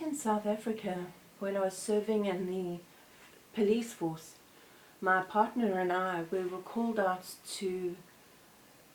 back in South Africa, when I was serving in the police force, my partner and I, we were called out to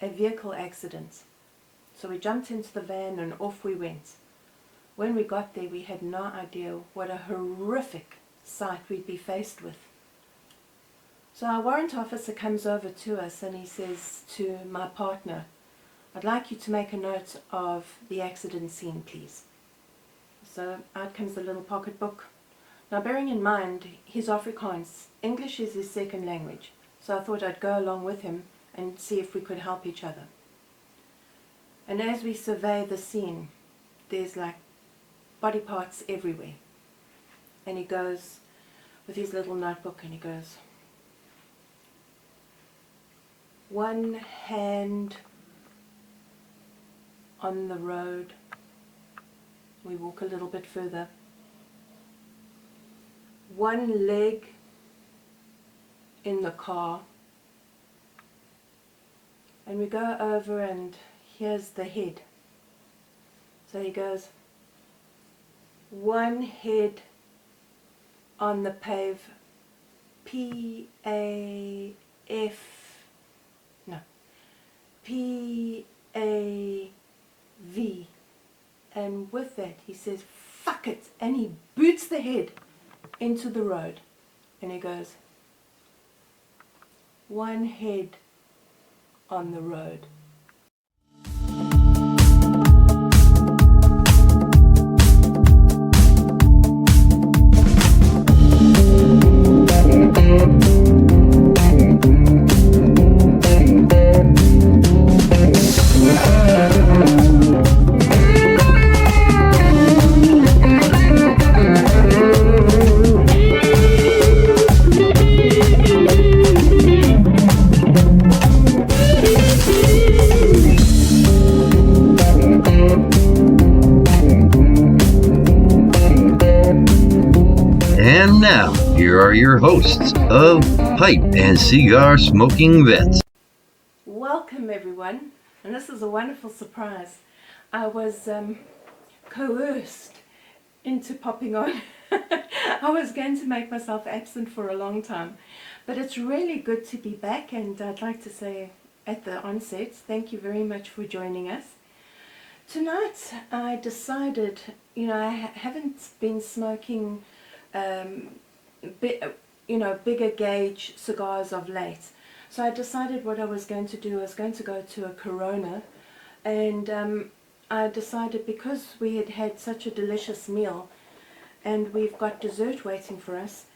a vehicle accident. So we jumped into the van and off we went. When we got there, we had no idea what a horrific sight we'd be faced with. So our warrant officer comes over to us and he says to my partner, "I'd like you to make a note of the accident scene, please." So out comes the little pocketbook. Now, bearing in mind, he's Afrikaans. English is his second language. So I thought I'd go along with him and see if we could help each other. And as we survey the scene, there's like body parts everywhere. And he goes with his little notebook and he goes, "One hand on the road." We walk a little bit further. "One leg in the car." And we go over and here's the head. So he goes, "One head on the P-A-V. And with that he says, "Fuck it," and he boots the head into the road. And he goes, "One head on the road." And now, here are your hosts of Pipe and Cigar Smoking Vets. Welcome everyone, and this is a wonderful surprise. I was coerced into popping on. I was going to make myself absent for a long time, but it's really good to be back, and I'd like to say at the onset, thank you very much for joining us. Tonight I decided, I haven't been smoking bigger gauge cigars of late. So I decided what I was going to do. I was going to go to a Corona, and I decided, because we had had such a delicious meal and we've got dessert waiting for us,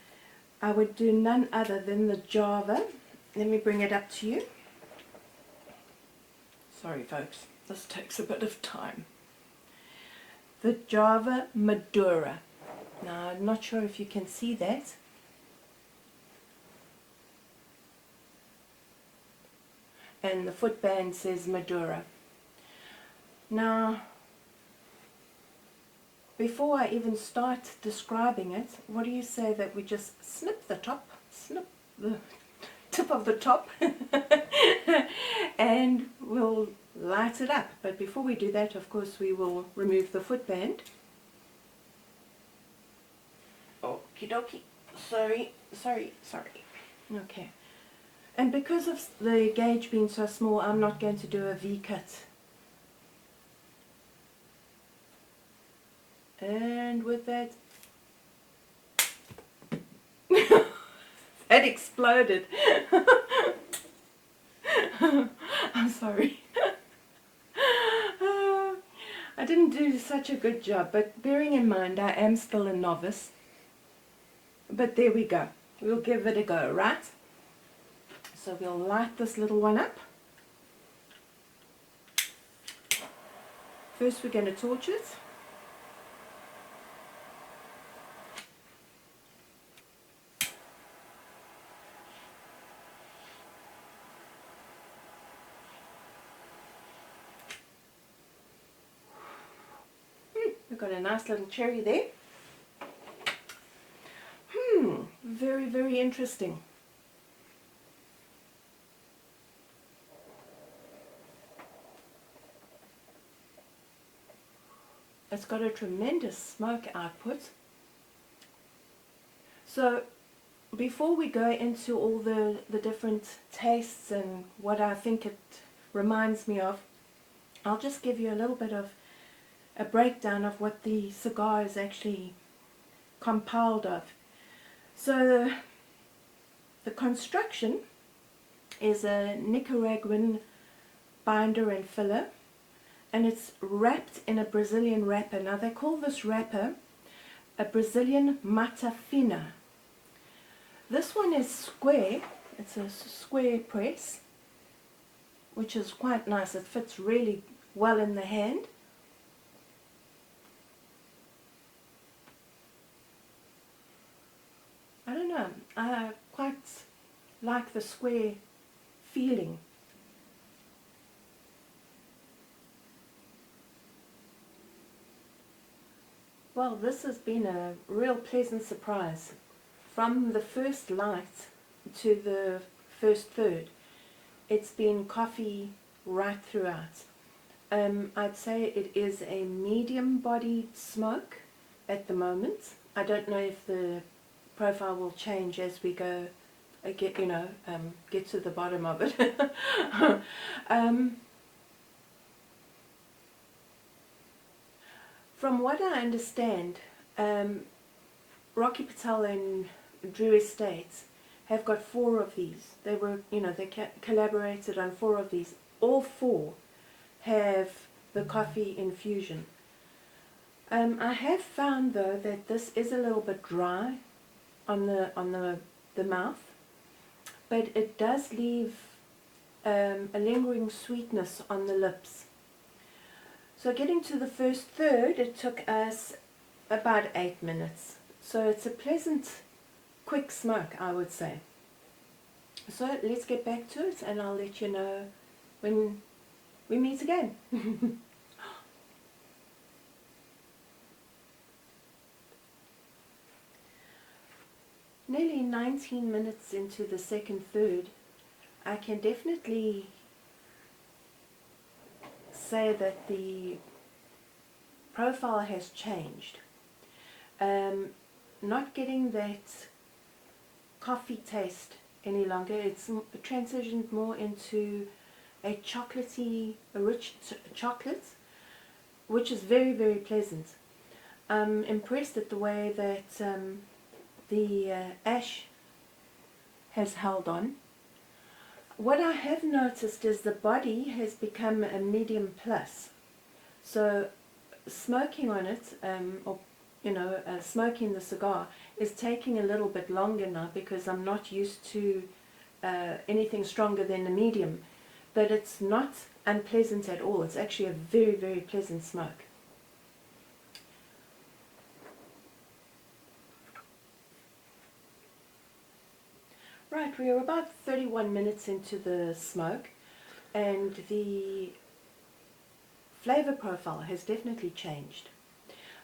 I would do none other than the Java. Let me bring it up to you. Sorry folks, this takes a bit of time. The Java Maduro. Now, I'm not sure if you can see that. And the footband says Maduro. Now, before I even start describing it, what do you say that we just snip the tip of the top, and we'll light it up. But before we do that, of course, we will remove the footband. Okie dokie. Sorry. Okay. And because of the gauge being so small, I'm not going to do a V-cut. And with that, that exploded. I'm sorry. I didn't do such a good job, but bearing in mind I am still a novice. But there we go. We'll give it a go, right? So we'll light this little one up. First we're going to torch it. We've got a nice little cherry there. Very, very interesting. It's got a tremendous smoke output. So before we go into all the different tastes and what I think it reminds me of, I'll just give you a little bit of a breakdown of what the cigar is actually compiled of. So the construction is a Nicaraguan binder and filler, and it's wrapped in a Brazilian wrapper. Now they call this wrapper a Brazilian mata fina. This one is square, it's a square press, which is quite nice. It fits really well in the hand. I don't know, I quite like the square feeling. Well, this has been a real pleasant surprise. From the first light to the first third, it's been coffee right throughout. I'd say it is a medium-bodied smoke at the moment. I don't know if the profile will change as we go, get to the bottom of it. From what I understand, Rocky Patel and Drew Estates have got 4 of these. They were, they collaborated on 4 of these. All 4 have the coffee infusion. I have found though that this is a little bit dry on the mouth, but it does leave a lingering sweetness on the lips. So getting to the first third, it took us about 8 minutes. So it's a pleasant, quick smoke, I would say. So let's get back to it, and I'll let you know when we meet again. Nearly 19 minutes into the second third, I can definitely say that the profile has changed. Not getting that coffee taste any longer. It's transitioned more into a chocolatey, a rich chocolate, which is very, very pleasant. I'm impressed at the way that the ash has held on. What I have noticed is the body has become a medium plus. So smoking on it, smoking the cigar is taking a little bit longer now because I'm not used to anything stronger than the medium. But it's not unpleasant at all. It's actually a very, very pleasant smoke. Right, we are about 31 minutes into the smoke, and the flavor profile has definitely changed.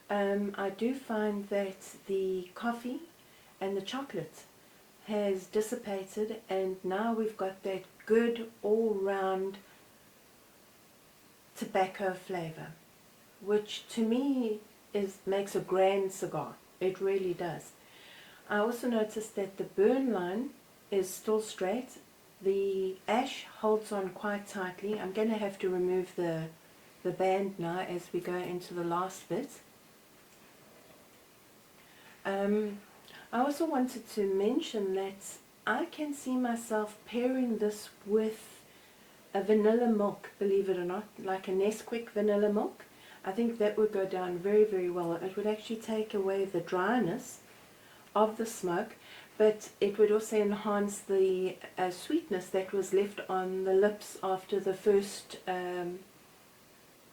I do find that the coffee and the chocolate has dissipated, and now we've got that good all-round tobacco flavor, which to me makes a grand cigar. It really does. I also noticed that the burn line is still straight. The ash holds on quite tightly. I'm going to have to remove the band now as we go into the last bit. I also wanted to mention that I can see myself pairing this with a vanilla milk, believe it or not, like a Nesquik vanilla milk. I think that would go down very, very well. It would actually take away the dryness of the smoke, but it would also enhance the sweetness that was left on the lips after the first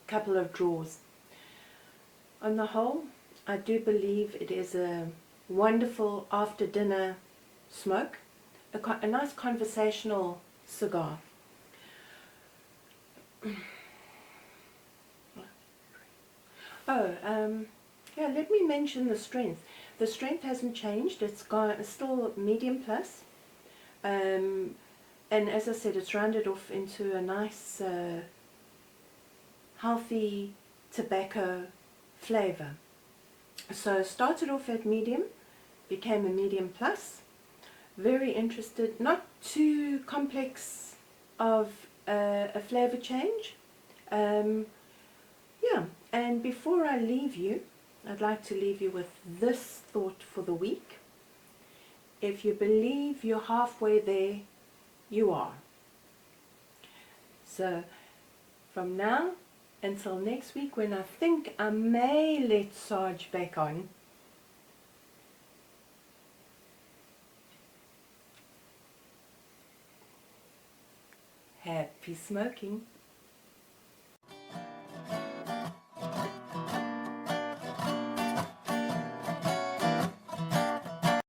couple of draws. On the whole, I do believe it is a wonderful after dinner smoke, a nice conversational cigar. Yeah, let me mention the strength. The strength hasn't changed. It's still medium plus, and as I said, it's rounded off into a nice, healthy tobacco flavor. So started off at medium, became a medium plus. Very interested, not too complex of a flavor change. Yeah, and before I leave you, I'd like to leave you with this thought for the week. If you believe you're halfway there, you are. So from now until next week, when I think I may let Sarge back on, happy smoking.